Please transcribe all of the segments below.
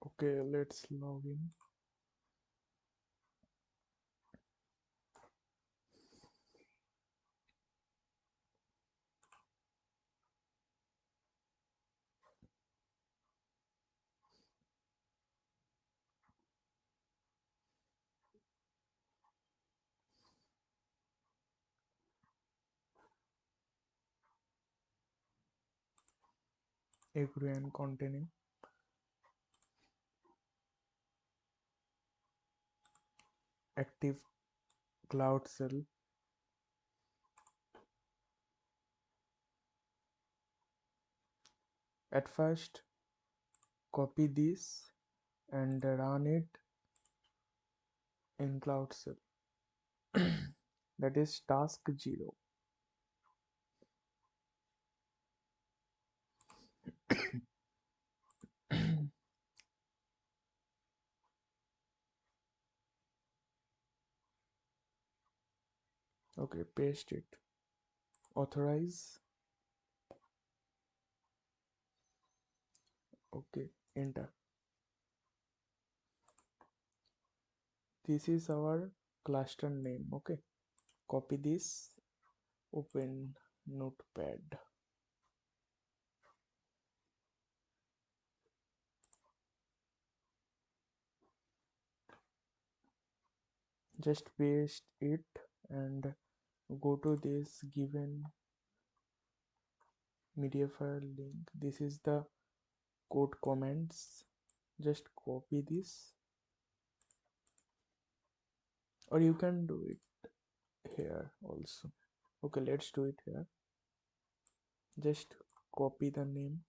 Okay, let's log in. Agree and continue. Active cloud cell. At first, copy this and run it in cloud cell. That is task 0. Okay, paste it. Authorize. Okay, enter. This is our cluster name. Okay, copy this, open notepad. Just paste it and go to this given media file link. This is the code comments. Just copy this, or you can do it here also. Okay, let's do it here. Just copy the name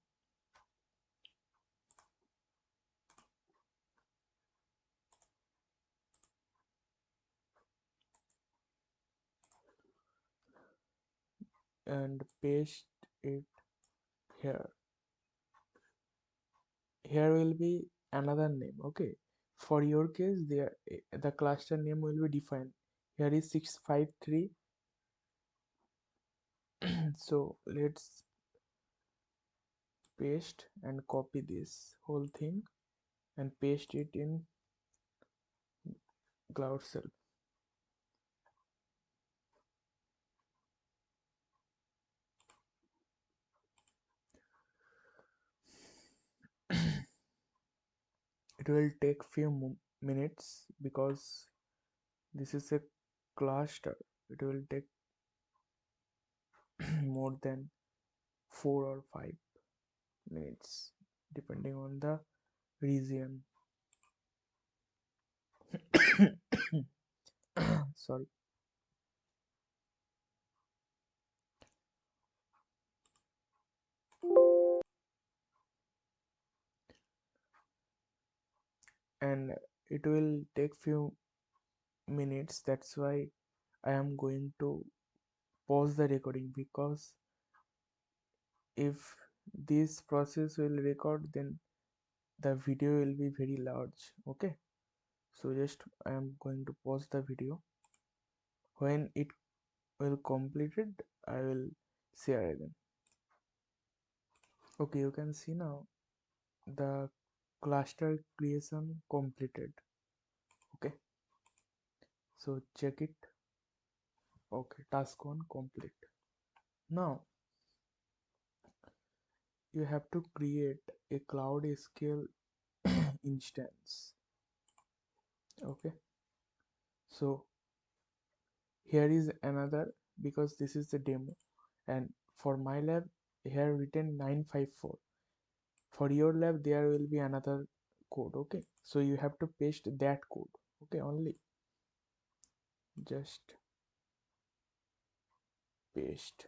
and paste it here. Here will be another name. Okay, for your case there the cluster name will be defined. Here is 653. So let's paste and copy this whole thing and paste it in cloud cell. It will take few minutes because this is a cluster. It will take more than 4 or 5 minutes depending on the region. Sorry. And it will take few minutes. That's why I am going to pause the recording, because if this process will record, then the video will be very large. Okay, so just I am going to pause the video. When it will completed, I will share again. Okay, you can see now the cluster creation completed. Okay, so check it. Okay, task 1 complete. Now you have to create a cloud scale instance. Okay, so here is another, because this is the demo, and for my lab here written 954. For your lab there will be another code. Okay, so you have to paste that code. Okay, only just paste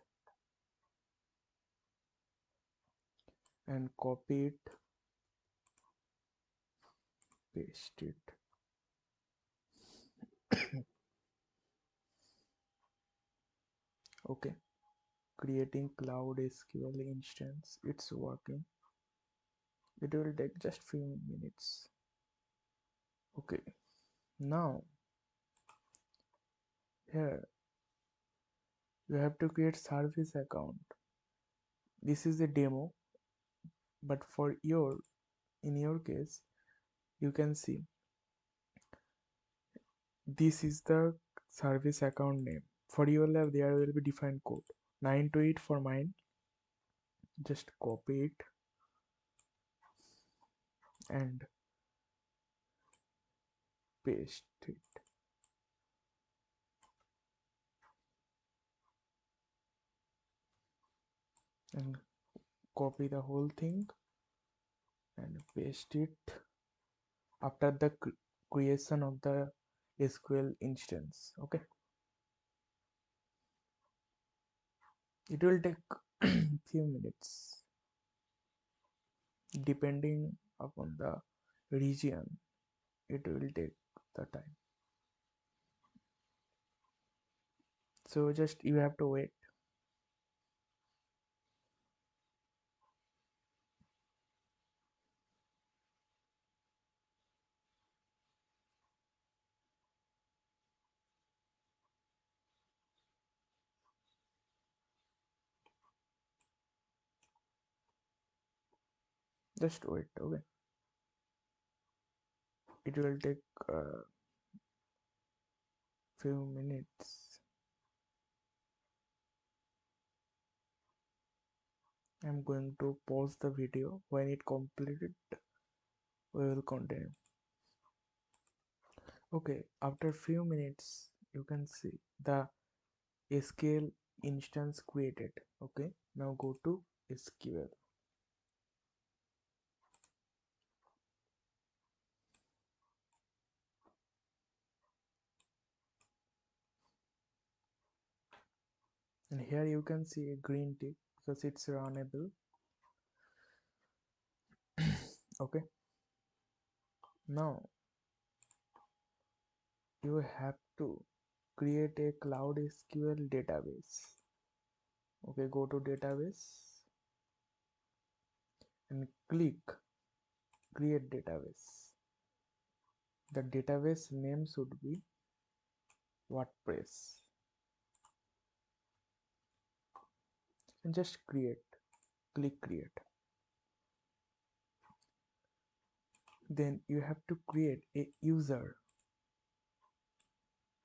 and copy it, paste it. Okay, creating cloud SQL instance, it's working. It will take just few minutes. Okay, now here you have to create service account. This is a demo, but for your in your case you can see this is the service account name. For your lab there will be defined code 9 to 8 for mine. Just copy it and paste it and copy the whole thing and paste it after the creation of the SQL instance. Okay, it will take few minutes depending upon the region. It will take the time, so just you have to wait. Just wait. Okay, it will take a few minutes. I'm going to pause the video. When it completed we will continue. Okay, after few minutes you can see the SQL instance created. Okay, now go to SQL. And here you can see a green tick because it's runnable. Okay, now you have to create a cloud SQL database. Okay, go to database and click create database. The database name should be WordPress and just click create. Then you have to create a user.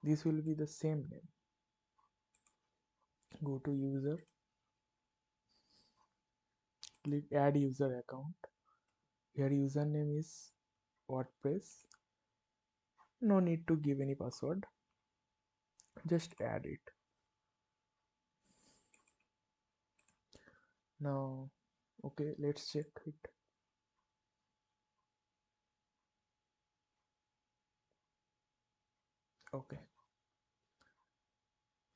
This will be the same name. Go to user, click add user account. Here username is WordPress. No need to give any password. Just add it. Now, okay, let's check it. Okay,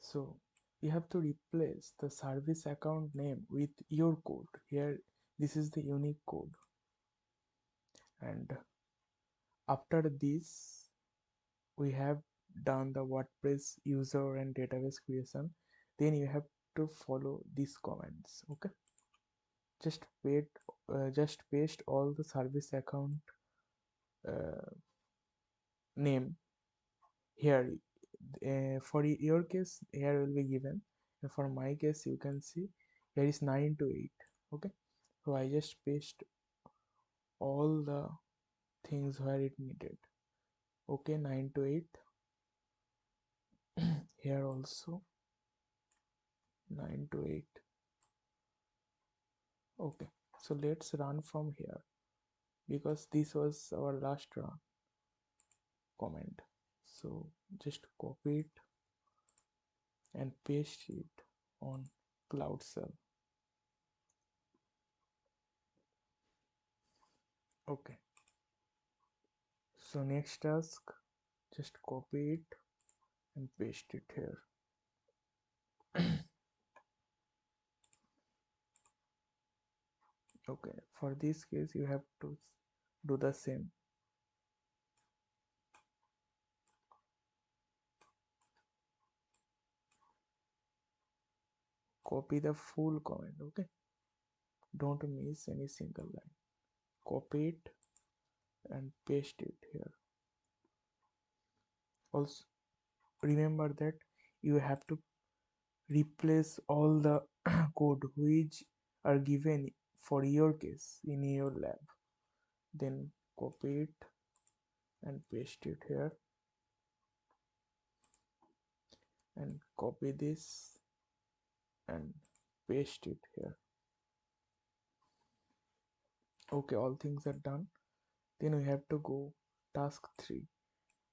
so you have to replace the service account name with your code. Here, this is the unique code. And after this, we have done the WordPress user and database creation. Then you have to follow these commands. Okay, just paste all the service account uh, name here. For your case here will be given, and for my case you can see here is 9 to 8. Okay, so I just paste all the things where it needed. Okay, 9 to 8. Here also 9 to 8. Okay, so let's run from here because this was our last run comment. So just copy it and paste it on Cloud Shell. Okay, so next task, just copy it and paste it here. Okay, for this case you have to do the same. Copy the full comment. Okay, don't miss any single line. Copy it and paste it here. Also remember that you have to replace all the code which are given for your case in your lab. Then copy it and paste it here, and copy this and paste it here. Okay, all things are done. Then we have to go task 3,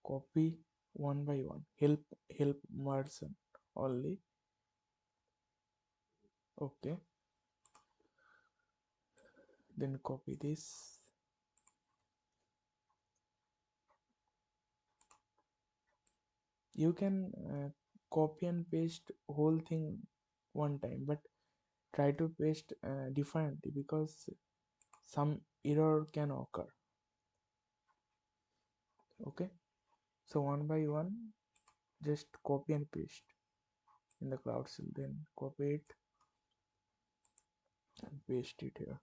copy one by one, help merchant only. Okay, then copy this, you can copy and paste whole thing one time, but try to paste differently because some error can occur. Okay, so one by one just copy and paste in the cloud cell, then copy it and paste it here,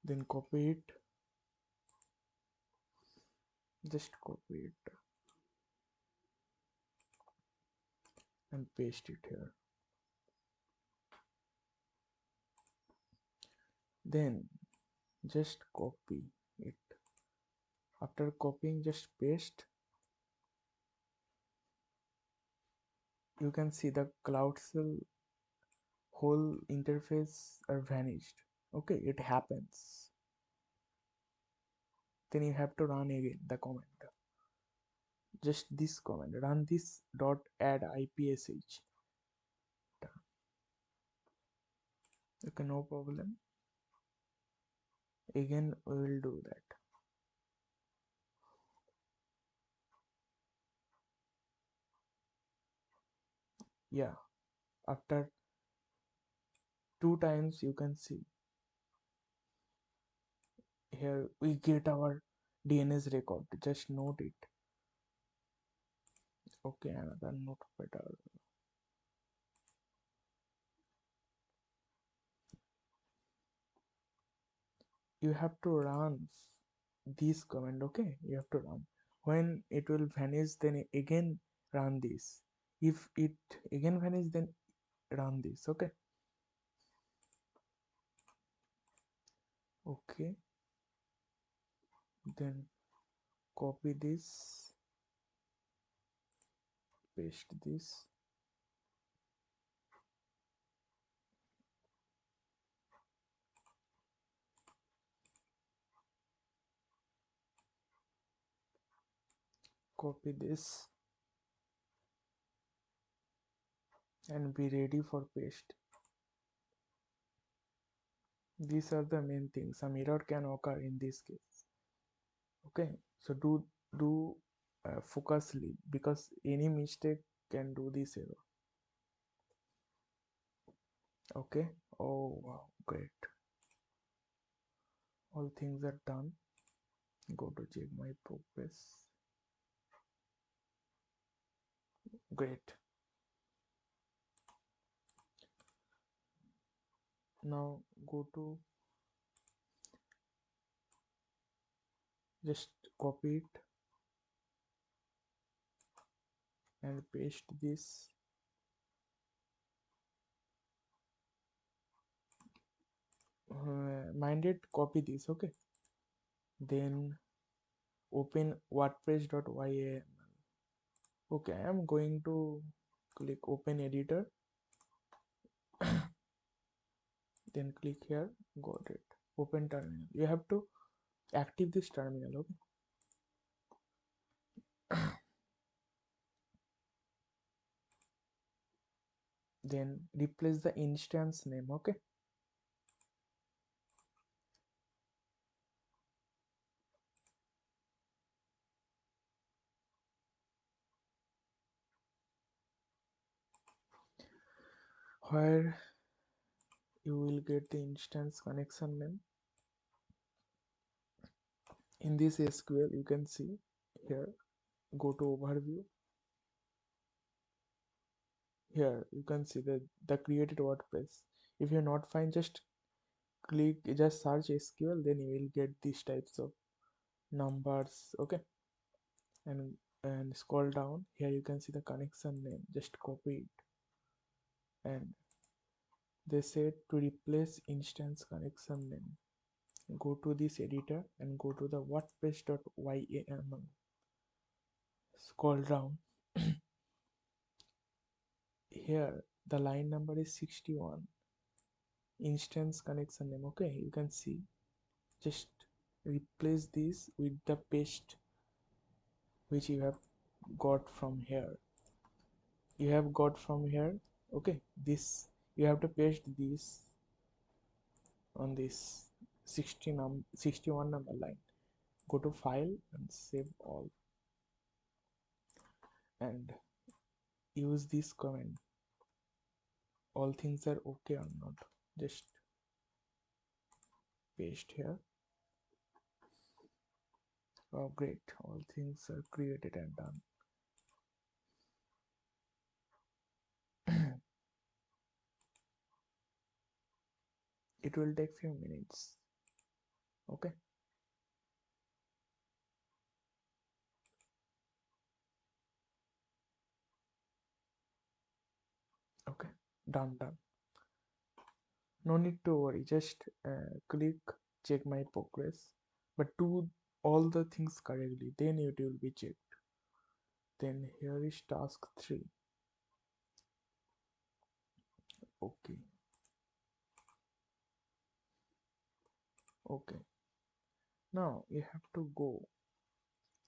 then copy it, just copy it and paste it here, then just copy it. After copying, just paste. You can see the cloud cell whole interface are vanished. Okay, it happens. Then you have to run again the command, just this command, run this dot add ipsh. Okay, no problem, again we will do that. Yeah, after 2 times you can see here we get our DNS record, just note it. Okay, another note better. You have to run this command. Okay, you have to run, when it will vanish then again run this, if it again vanish then run this. Okay, okay, then copy this, paste this, copy this, and be ready for paste. These are the main things, some error can occur in this case. Okay, so do focusly, because any mistake can do this error. Okay, oh wow, great, all things are done. Go to check my progress. Great, now go to, just copy it and paste this, minded copy this. Okay, then open wordpress.yaml. Okay, I am going to click open editor, then click here, got it, open terminal. You have to active this terminal. Okay, then replace the instance name. Okay, where you will get the instance connection name. In this SQL you can see here, go to overview, here you can see the created WordPress. If you're not fine, just just search SQL, then you will get these types of numbers. Okay, and scroll down, here you can see the connection name, just copy it, and they said to replace instance connection name. go to this editor and go to the wordpress.yaml. Scroll down. Here the line number is 61. Instance connection name. Okay, you can see. Just replace this with the paste which you have got from here. Okay, this you have to paste this on this 61 number line. Go to file and save all and use this command. All things are okay or not. Just paste here. Oh great, all things are created and done. It will take few minutes. Okay, okay, done. No need to worry, just click check my progress, but do all the things correctly, then it will be checked. Then here is task 3. Okay, okay, now you have to go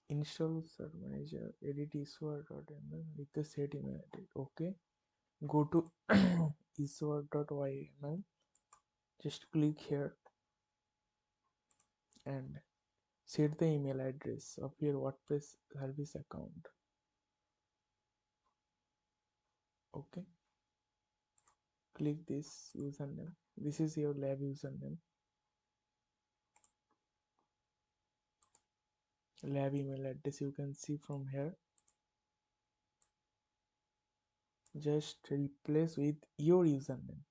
install search manager, edit issuer.yml with the set email address. Okay, go to issuer.yml, just click here and set the email address of your WordPress service account. Okay, click this username. This is your lab username, lab email address. You can see from here. Just replace with your username.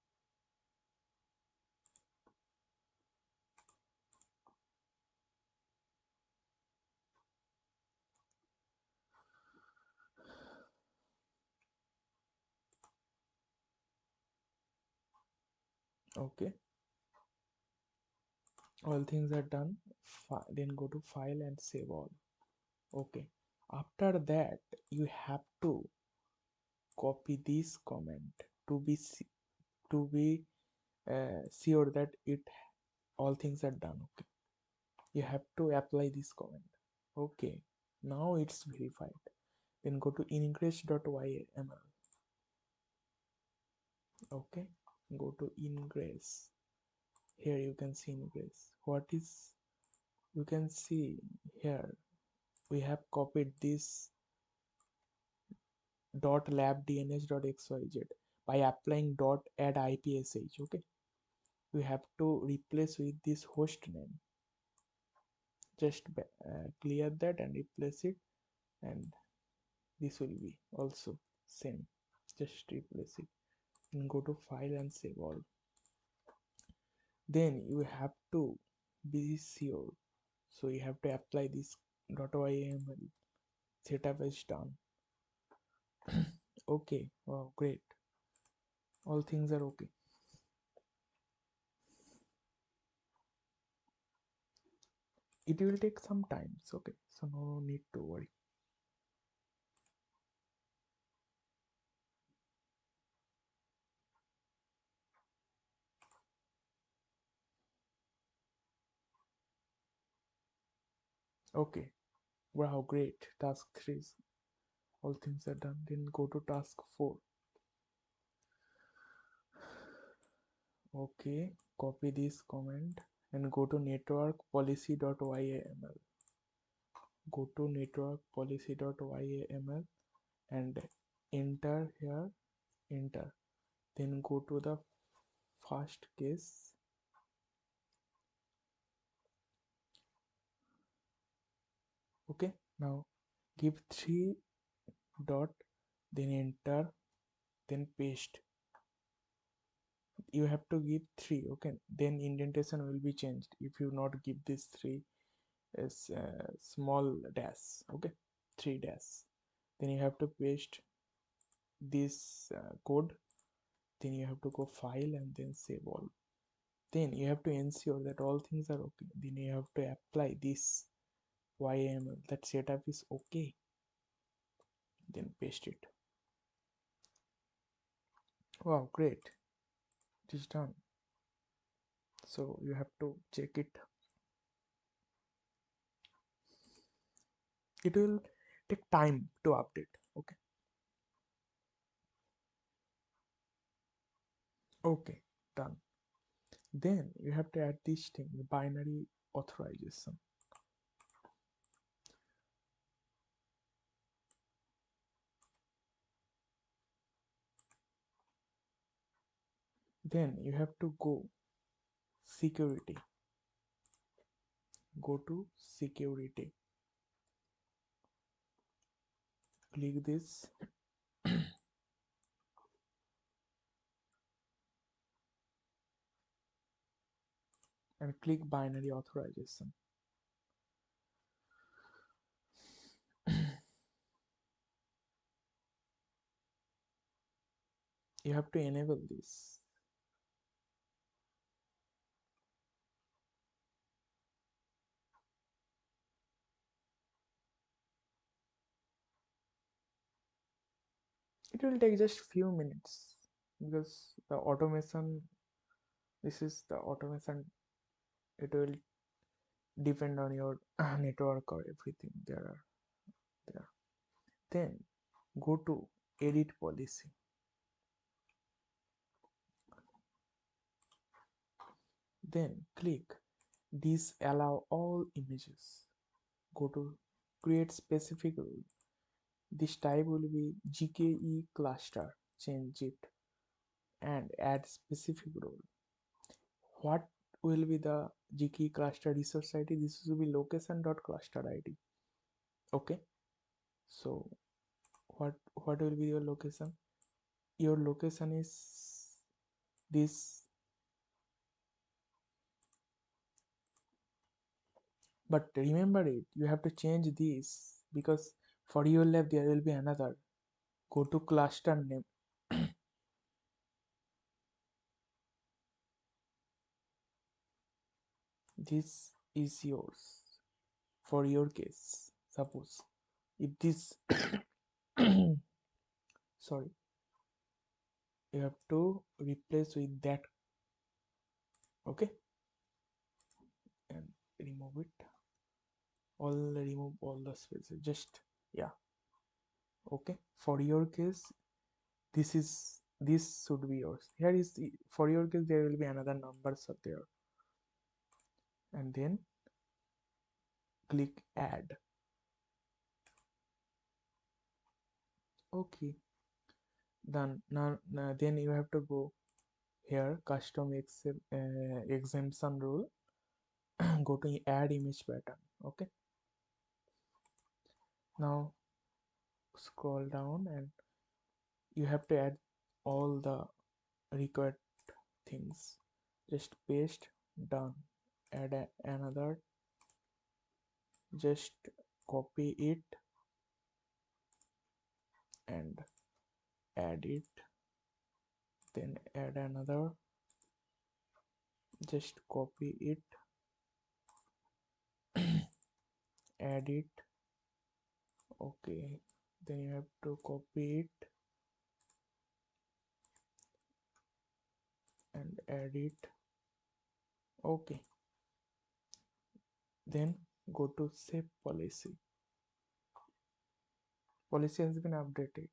Okay, all things are done. Then go to file and save all. Okay, after that you have to copy this comment to be sure that it all things are done. Okay, you have to apply this comment. Okay, now it's verified. Then go to ingress.yml. Okay, go to ingress. Here you can see ingress. What is, you can see here we have copied this dot lab dns.xyz by applying dot add ipsh. Okay, we have to replace with this host name. Just clear that and replace it, and this will be also same. Just replace it and go to file and save all. Then you have to be sure, so you have to apply this .yml. Setup is done. Okay, wow, great, all things are okay. It will take some time. Okay, so no need to worry. Okay, wow, great. Task 3 is all things are done. Then go to task 4. Okay, copy this comment and go to network policy.yml. Go to network policy.yml and enter here, enter. Then go to the first case. Okay, now give 3 dot, then enter, then paste. You have to give 3. Okay, then indentation will be changed if you not give this 3 as small dash. Okay, 3 dash, then you have to paste this code. Then you have to go file and then save all. Then you have to ensure that all things are okay. Then you have to apply this YAML that setup is okay. Then paste it. Wow, great. It is done. So you have to check it. It will take time to update. Okay. Okay, done. Then you have to add this thing, the binary authorization. Then you have to go security. Go to security. Click this and click binary authorization. You have to enable this. It will take just few minutes because the automation, this is the automation, it will depend on your network or everything there. Then go to edit policy. Then click disallow all images. Go to create specific rule. This type will be GKE cluster. Change it and add specific role. What will be the GKE cluster resource ID? This will be location.cluster ID. Okay. So what will be your location? Your location is this, but remember it, you have to change this because for your lab there will be another. Go to cluster name. This is yours for your case. Suppose if this sorry, you have to replace with that. Okay, and remove it, remove all the spaces, just yeah. Okay, for your case this should be yours. Here is the, for your case there will be another numbers up there, and then click add. Okay, then you have to go here custom exemption rule. Go to add image pattern. Okay, now scroll down and you have to add all the required things. Just paste, done. Add another, just copy it and add it, then add another, just copy it, add it. Okay, then you have to copy it and add it. Okay, then go to save policy. Policy has been updated.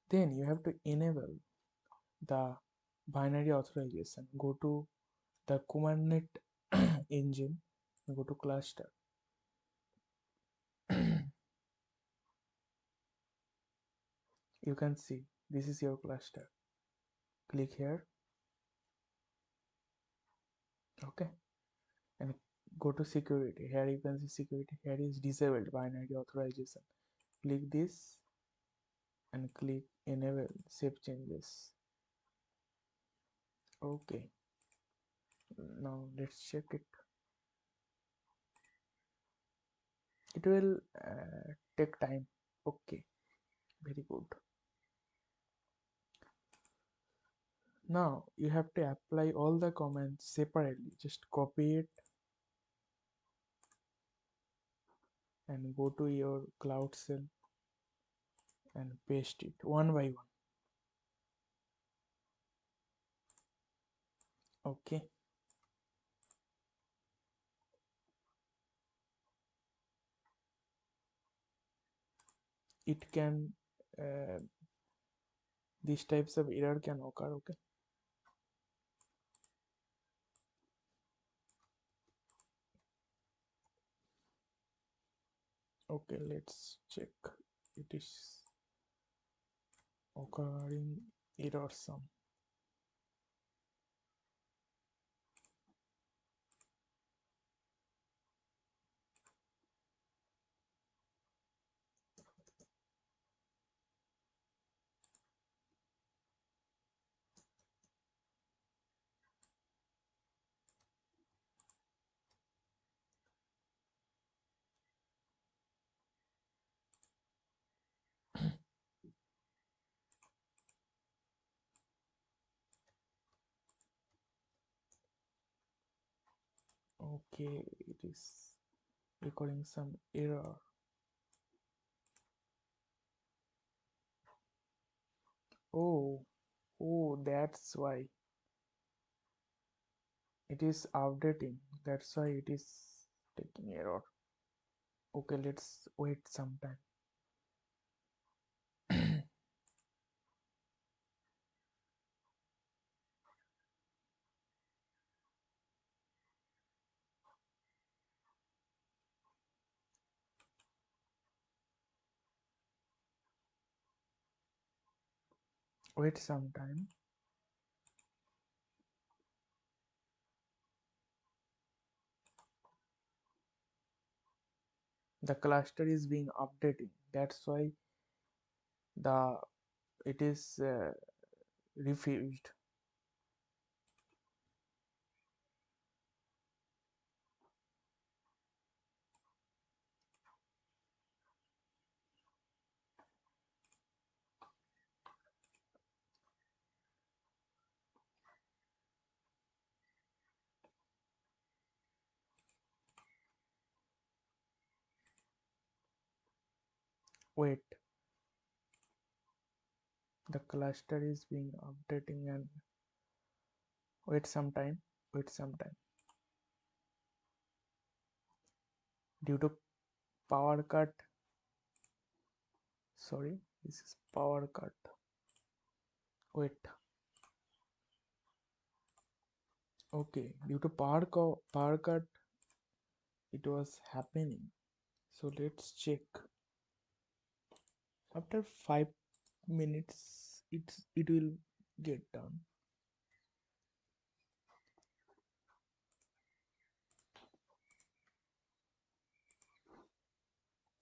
Then you have to enable the binary authorization. Go to the Kubernetes engine, go to cluster. You can see this is your cluster. Click here. Okay, and go to security. Here you can see security. Here is disabled binary authorization. Click this and click enable save changes. Okay, now let's check it. It will take time. Okay, very good. Now you have to apply all the comments separately. Just copy it and go to your cloud cell and paste it one by one. Okay, it can these types of error can occur. Okay, okay, let's check. It is occurring error some. Okay, it is recording some error. Oh, oh, that's why it is updating. That's why it is taking error. Okay, let's wait some time. Wait some time. The cluster is being updating. That's why the it is refused. Wait, the cluster is being updating and wait some time. Wait some time. Due to power cut. Sorry, this is power cut. Wait. Okay, due to power cut, it was happening. So let's check. After 5 minutes, it will get done.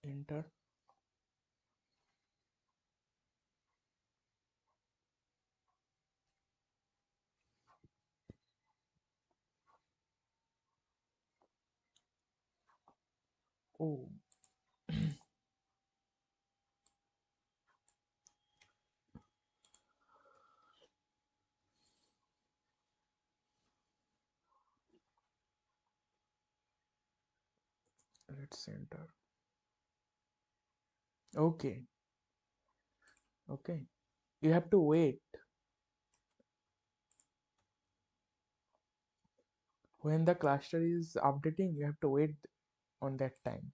Enter. Oh, let's enter. Okay, okay. You have to wait. When the cluster is updating, you have to wait on that time.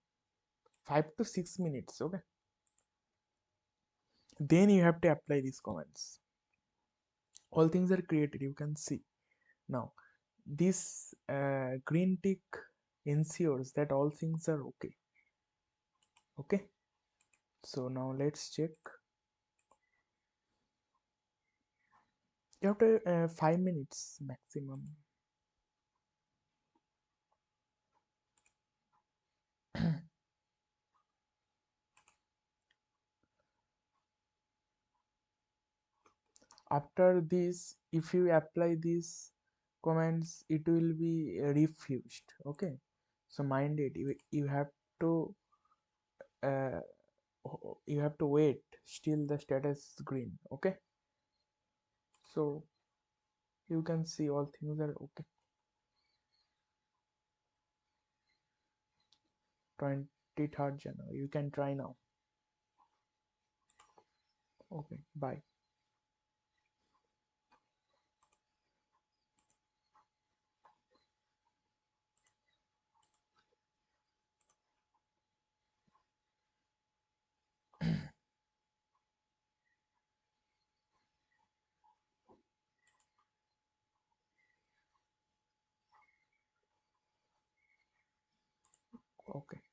5 to 6 minutes. Okay. Then you have to apply these commands. All things are created. You can see now. This green tick ensures that all things are okay. Okay. So now let's check. You have to 5 minutes maximum. After this, if you apply these commands, it will be refused. Okay, so mind it, you have to uh, you have to wait still the status green. Okay, so You can see all things are okay. 23rd January. You can try now. Okay, bye. Okay.